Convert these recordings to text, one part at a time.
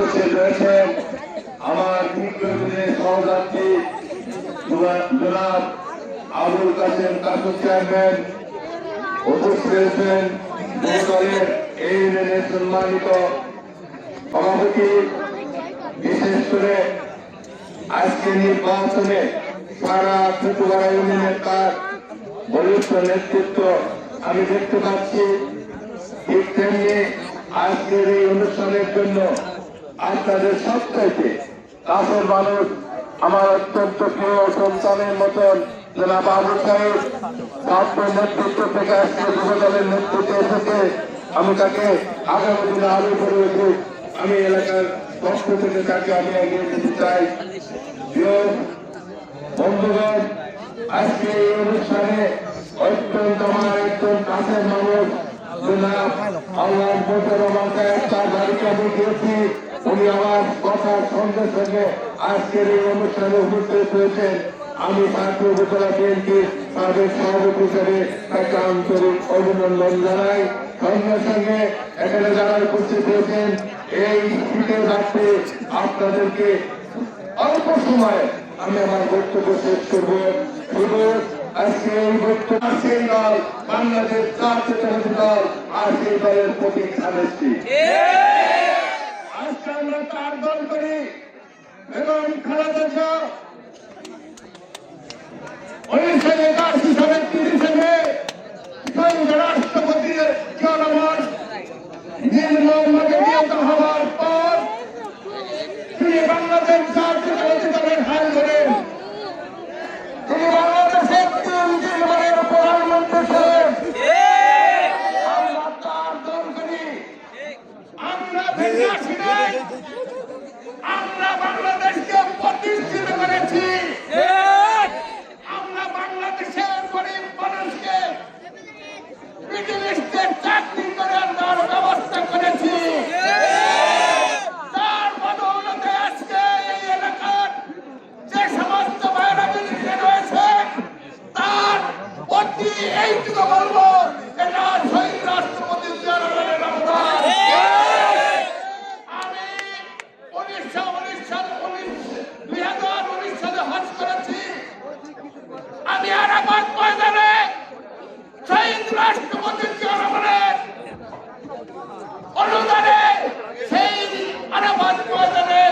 উপস্থিত রয়েছেন আমার দীর্ঘদিনের সহযাত্রী জনাব আবুল কাসেম কাকু চেয়ারম্যান, উপস্থিত রয়েছেন দলের এই ইউনিয়নের সম্মানিত সভাপতি, বিশেষ করে আজকে নির্বাচনে সারা ত্রিপুরা ইউনিয়নের তার বলিষ্ঠ নেতৃত্ব আমি দেখতে পাচ্ছি। ঠিক তেমনি আজকের এই অনুষ্ঠানের জন্য আপনাদের সবচাইতে কাছের মানুষ, আমার অত্যন্ত প্রিয় সন্তানের মতন জনাব আবুল সাহেব ছাত্র নেতৃত্ব থেকে আজকে যুব দলের নেতৃত্বে এসেছে। আমি তাকে আগামী দিনে আরো করে উঠুক, আমি এলাকার পক্ষ থেকে তাকে আমি এগিয়ে দিতে চাই। প্রিয় বন্ধুগণ, আজকে এই অনুষ্ঠানে অত্যন্ত আমার একজন কাছের মানুষ জনাব আল্লাহ তার বাড়িতে আমি গিয়েছি। উনি আমার কথার সঙ্গে সঙ্গে আজকের এই অনুষ্ঠানে উপস্থিত হয়েছেন। আমি ছাত্র উপজেলা বিএনপির সাবেক সভাপতি হিসেবে তাকে আন্তরিক অভিনন্দন জানাই। সঙ্গে সঙ্গে এখানে যারা উপস্থিত হয়েছেন, এই শীতের রাত্রে আপনাদেরকে অল্প সময়ে আমি আমার বক্তব্য শেষ করবো। শুধু আজকে এই বক্তব্য সেই দল বাংলাদেশ জাতীয়তাবাদী দল আর সেই দলের প্রতীক খালেদা। আজকে আমরা তার দল করি এবং খালেদা জিয়া 1981 সালের 30 শহীদ রাষ্ট্রপতির জনগণ নির্মমভাবে নিহত হওয়ার পর তিনি বাংলাদেশ জাতীয়তাবাদী দলের হাল ধরেন। তিনি বাংলাদেশের 3 দিনের প্রধানমন্ত্রী ছিলেন। আমরা তার দল করি। আমরা বিদেশি নই, আমরা বাংলাদেশকে প্রতিষ্ঠিত করেছি। আমরা বাংলাদেশের গরিব মানুষকে মিডল ইস্টের চাকরি করে দেওয়ার ব্যবস্থা করেছি। তার বদৌলতে আজকে এই এলাকার যে সমস্ত ভাইরা বিদেশে রয়েছে তার প্রতি এইটুকু বলবো, এটা শহীদ রাষ্ট্রপতি জিয়াউর রহমান। আমি 2019 সালে হজ করেছি। আমি আরাফাত ময়দানে শহীদ রাষ্ট্রপতি জিয়াউর রহমানের অনুদানে সেই আরাফাত ময়দানে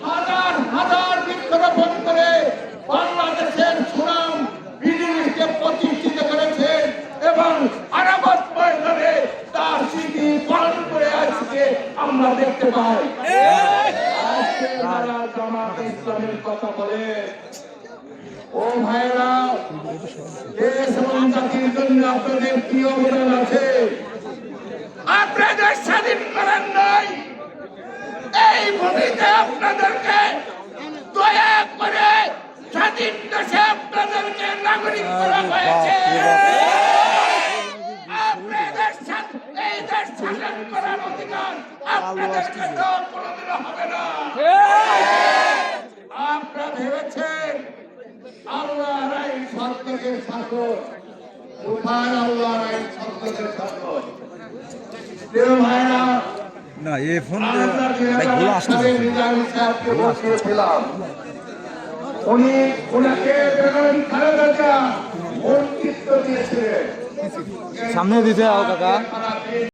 হাজার হাজার বৃক্ষরোপণ করে বাংলাদেশের সুনাম বিদেশকে প্রতিষ্ঠিত করেছেন এবং আরাফাত ময়দানে তার স্মৃতি পালন করে আজকে আমরা দেখতে পাই। আজকে যারা জামাত ইসলামের কথা বলে, ও ভাইরা, দেশ এবং জাতির জন্য আপনাদের কি অবদান আছে? আপনাদের স্বাধীন করেন নাই, এই ভূমিতে আপনাদেরকে দয়া করে স্বাধীন দেশে আপনাদেরকে নাগরিক করা হয়েছে। আপনাদের এই দেশ শাসন করার অধিকার আপনাদেরকে দেওয়া কোনোদিনও হবে না। আপনারা ভেবেছেন আল্লাহর আইন সত্যের শাসন, কোথায় আল্লাহর আইন সত্যের শাসন? প্রিয় ভাইরা, না এই ফোন উনি ওনাকে বেগম খালেদা জিয়া মন্ত্রিত্ব দিয়েছিলেন। সামনে দিতে কাকা।